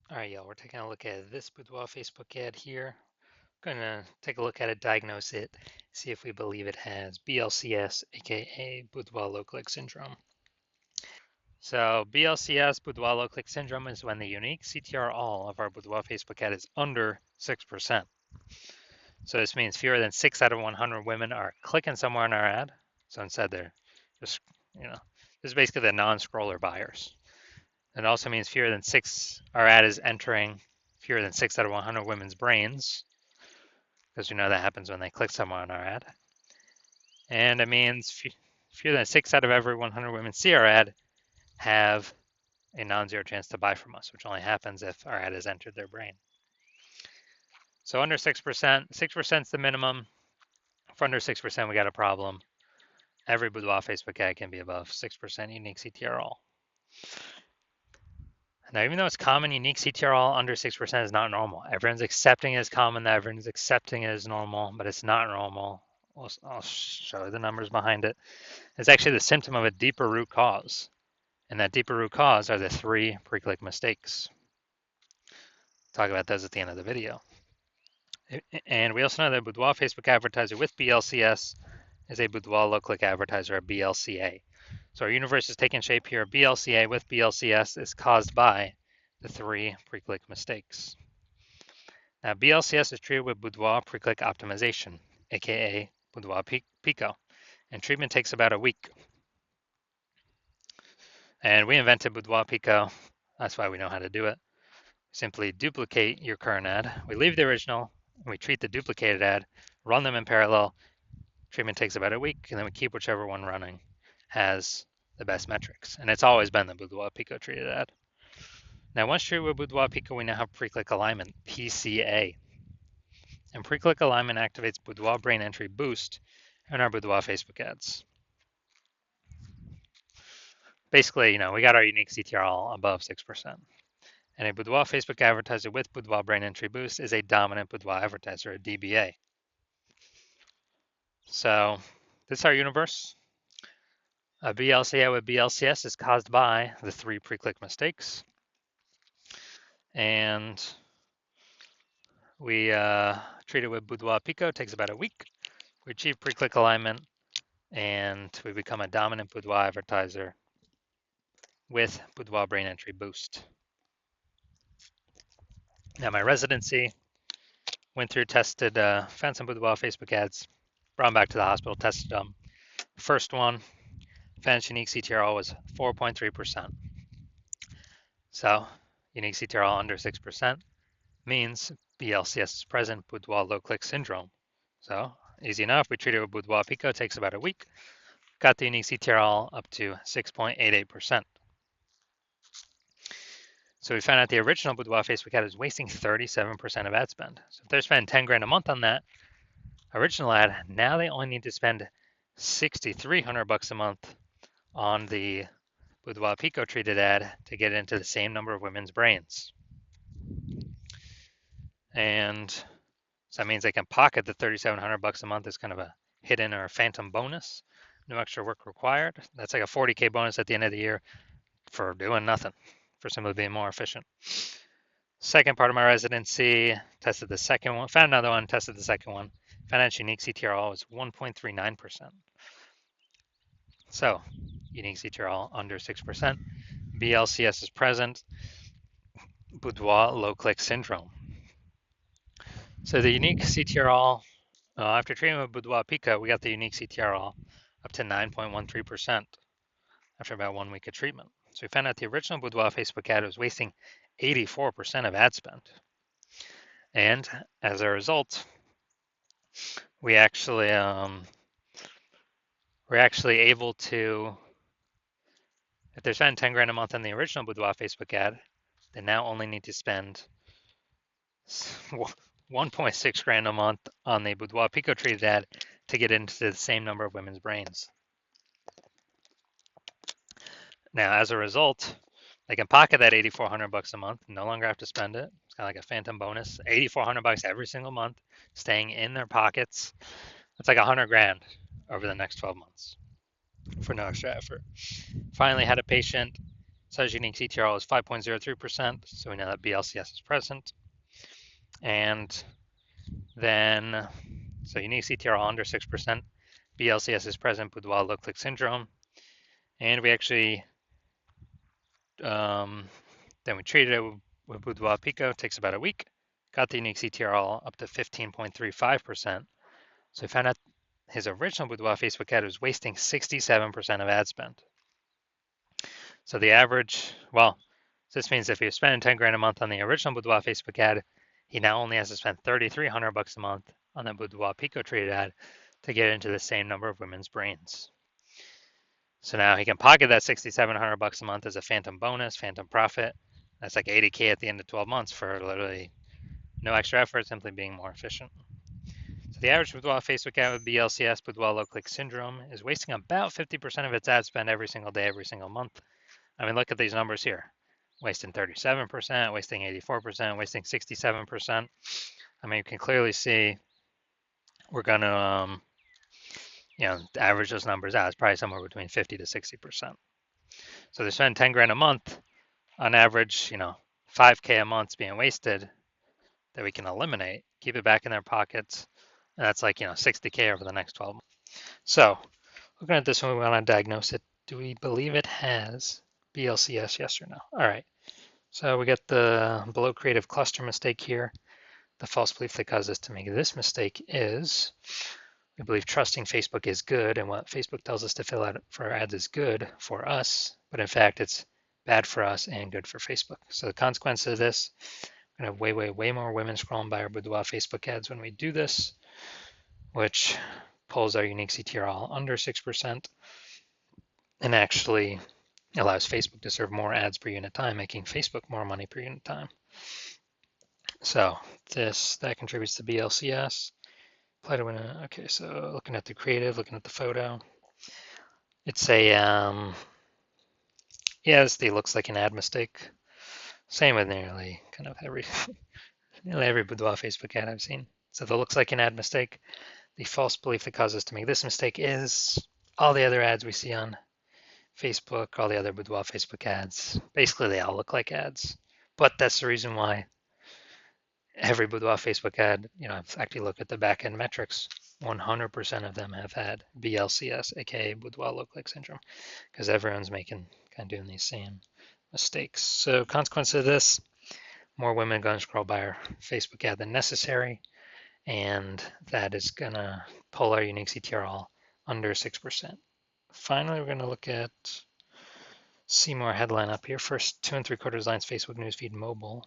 All right, y'all, we're taking a look at this Boudoir Facebook ad here. Going to take a look at it, diagnose it, see if we believe it has BLCS, aka Boudoir low click syndrome. So BLCS, Boudoir low click syndrome, is when the unique CTR all of our Boudoir Facebook ad is under 6%. So this means fewer than 6 out of 100 women are clicking somewhere in our ad. So instead they're just, this is basically the non-scroller buyers. It also means fewer than 6, our ad is entering fewer than 6 out of 100 women's brains, because we know that happens when they click somewhere on our ad. And it means fewer than 6 out of every 100 women see our ad have a non-zero chance to buy from us, which only happens if our ad has entered their brain. So under 6%, 6% is the minimum. For under 6%, we got a problem. Every Boudoir Facebook ad can be above 6% unique CTR all. Now, even though it's common, unique CTR all under 6% is not normal. Everyone's accepting it as common, everyone's accepting it as normal, but it's not normal. I'll show you the numbers behind it. It's actually the symptom of a deeper root cause. And that deeper root cause are the 3 pre-click mistakes. Talk about those at the end of the video. And we also know that Boudoir Facebook advertiser with BLCS is a Boudoir low-click advertiser, a BLCA. So our universe is taking shape here. BLCA with BLCS is caused by the 3 pre-click mistakes. Now, BLCS is treated with Boudoir pre-click optimization, aka Boudoir Pico, and treatment takes about a week. And we invented Boudoir Pico. That's why we know how to do it. Simply duplicate your current ad. We leave the original, and we treat the duplicated ad, run them in parallel. Treatment takes about a week, and then we keep whichever one running has the best metrics. And it's always been the Boudoir Pico treated ad. Now, once treated with Boudoir Pico, we now have pre-click alignment, PCA. And pre-click alignment activates Boudoir brain entry boost in our Boudoir Facebook ads. Basically, we got our unique CTR all above 6%. And a Boudoir Facebook advertiser with Boudoir brain entry boost is a dominant Boudoir advertiser, a DBA. So this is our universe. A BLCA with BLCS is caused by the 3 pre-click mistakes. And we treat it with Boudoir Pico. It takes about a week. We achieve pre-click alignment, and we become a dominant Boudoir advertiser with Boudoir brain entry boost. Now, my residency went through, tested, found some Boudoir Facebook ads, brought them back to the hospital, tested them. First one, found unique CTR was 4.3%. So, unique CTR under 6% means BLCS is present, Boudoir low click syndrome. So, easy enough. We treat it with Boudoir Pico, it takes about a week. Got the unique CTR up to 6.88%. So we found out the original Boudoir Facebook ad is wasting 37% of ad spend. So if they're spending 10 grand a month on that original ad, now they only need to spend $6,300 a month on the Boudoir Pico treated ad to get into the same number of women's brains. And so that means they can pocket the $3,700 a month as kind of a hidden or a phantom bonus. No extra work required. That's like a 40K bonus at the end of the year for doing nothing, for simply being more efficient. Second part of my residency, tested the second one, found another one, tested the second one. Found out unique CTR was 1.39%. So, unique CTR under 6%. BLCS is present. Boudoir low click syndrome. So the unique CTR after treatment with Boudoir Pico, we got the unique CTR up to 9.13% after about 1 week of treatment. So we found out the original Boudoir Facebook ad was wasting 84% of ad spend. And as a result, we're actually able to, if they're spending 10 grand a month on the original Boudoir Facebook ad, they now only need to spend 1.6 grand a month on the Boudoir Pico treated ad to get into the same number of women's brains. Now, as a result, they can pocket that $8,400 a month, no longer have to spend it. It's kind of like a phantom bonus, $8,400 every single month, staying in their pockets. It's like 100 grand over the next 12 months for no extra effort. Finally had a patient Says unique CTRL is 5.03%, so we know that BLCS is present. And then, so unique CTRL under 6%, BLCS is present, Boudoir low-click syndrome. And we actually, then we treated it with Boudoir Pico, takes about a week, got the unique CTRL up to 15.35%. So we found out his original Boudoir Facebook ad was wasting 67% of ad spend. So the average, well, this means if he was spending 10 grand a month on the original Boudoir Facebook ad, he now only has to spend 3,300 bucks a month on the Boudoir Pico treated ad to get into the same number of women's brains. So now he can pocket that 6,700 bucks a month as a phantom bonus, phantom profit. That's like 80K at the end of 12 months for literally no extra effort, simply being more efficient. So the average Boudoir Facebook ad with BLCS, Boudoir low click syndrome, is wasting about 50% of its ad spend every single day, every single month. I mean, look at these numbers here. Wasting 37%, wasting 84%, wasting 67%. I mean, you can clearly see we're going to, average those numbers out. It's probably somewhere between 50 to 60%. So they spend 10 grand a month on average, 5K a month being wasted that we can eliminate, keep it back in their pockets. And that's like, 60K over the next 12 months. So looking at this one, we want to diagnose it. Do we believe it has BLCS, yes or no? All right. So we get the below creative cluster mistake here. The false belief that caused us to make this mistake is we believe trusting Facebook is good, and what Facebook tells us to fill out for our ads is good for us, but in fact it's bad for us and good for Facebook. So the consequence of this, we're gonna have way more women scrolling by our Boudoir Facebook ads when we do this, which pulls our unique CTRL under 6% and actually allows Facebook to serve more ads per unit time, making Facebook more money per unit time. So that contributes to BLCS. Apply to win. Okay, so looking at the creative, looking at the photo, it's a yes, it looks like an ad mistake. Same with nearly kind of every Boudoir Facebook ad I've seen. So that looks like an ad mistake. The false belief that causes us to make this mistake is all the other ads we see on Facebook, all the other Boudoir Facebook ads, basically they all look like ads. But that's the reason why every Boudoir Facebook ad, I've actually looked at the back end metrics. 100% of them have had BLCS, aka Boudoir low-click syndrome, because everyone's kind of doing these same mistakes. So consequence of this, more women going to scroll by our Facebook ad than necessary, and that is going to pull our unique CTRL under 6%. Finally, we're going to look at Seymour headline up here. First 2 3/4 lines Facebook newsfeed mobile.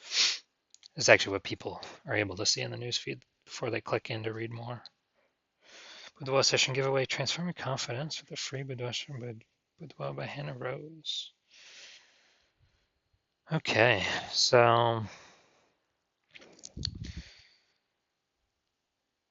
This is actually what people are able to see in the newsfeed before they click in to read more. Boudoir session giveaway, transform your confidence with a free Boudoir by Hannah Rose. Okay, so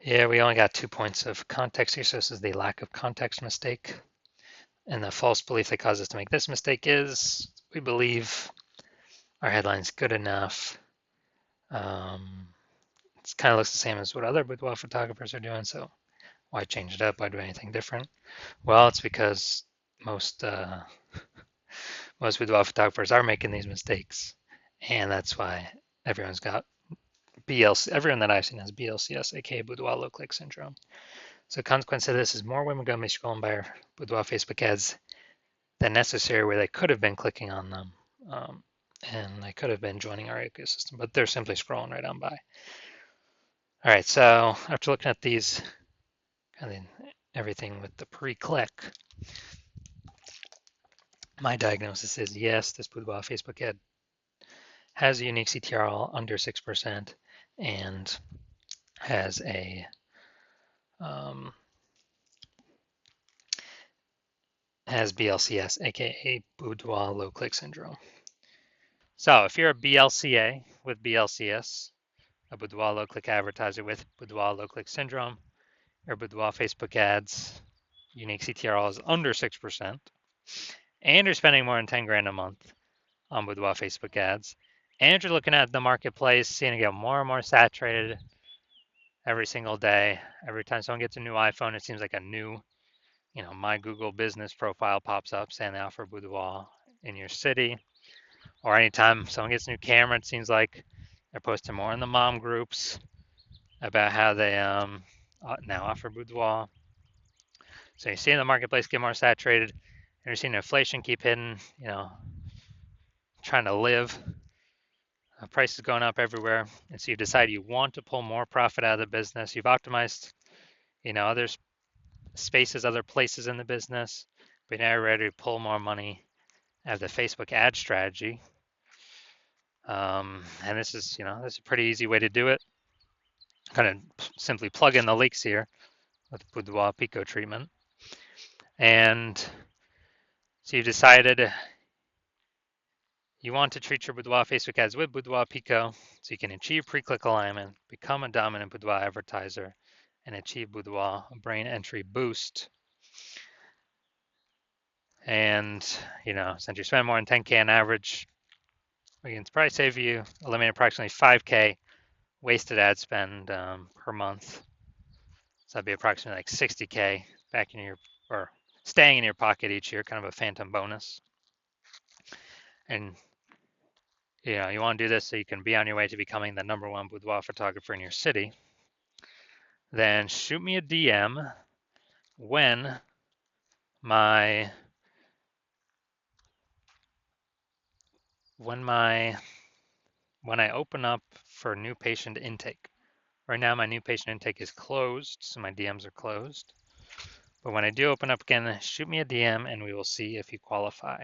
yeah, we only got 2 points of context here, so this is the lack of context mistake. And the false belief that caused us to make this mistake is we believe our headline's good enough. It kind of looks the same as what other boudoir photographers are doing, so why change it up? Why do anything different? Well, it's because most boudoir photographers are making these mistakes, and that's why everyone's got everyone that I've seen has BLCS, aka Boudoir low-click syndrome. So consequence of this is more women going to be scrolling by our Boudoir Facebook ads than necessary, where they could have been clicking on them, and they could have been joining our ecosystem, but they're simply scrolling right on by. All right, so after looking at these, kind of everything with the pre-click, my diagnosis is yes, this Boudoir Facebook ad has a unique CTRL under 6% and has a has BLCS, aka Boudoir low-click syndrome. So if you're a BLCA with BLCS, a Boudoir low-click advertiser with Boudoir low-click syndrome, or Boudoir Facebook ads, unique CTRL is under 6%, and you're spending more than 10 grand a month on Boudoir Facebook ads, and you're looking at the marketplace, seeing it get more and more saturated every single day. Every time someone gets a new iPhone, it seems like a new, my Google business profile pops up saying they offer Boudoir. in your city, or anytime someone gets a new camera, it seems like they're posting more in the mom groups about how they now offer boudoir. So you're seeing the marketplace get more saturated, and you're seeing inflation keep hitting, trying to live. Prices going up everywhere, and so you decide you want to pull more profit out of the business. You've optimized, other spaces, other places in the business, but now you're ready to pull more money out of the Facebook ad strategy. And this is a pretty easy way to do it. Kind of simply plug in the leaks here with Boudoir Pico treatment. And so you decided you want to treat your Boudoir Facebook ads with Boudoir Pico so you can achieve pre-click alignment, become a dominant Boudoir advertiser, and achieve Boudoir brain entry boost. And, since you spend more than 10K on average, we can probably save you, eliminate approximately 5K wasted ad spend per month. So that'd be approximately like 60K back in or staying in your pocket each year, kind of a phantom bonus. And you want to do this so you can be on your way to becoming the #1 boudoir photographer in your city. Then shoot me a DM when I open up for new patient intake. Right now my new patient intake is closed, so my DMs are closed. But when I do open up again, shoot me a DM and we will see if you qualify.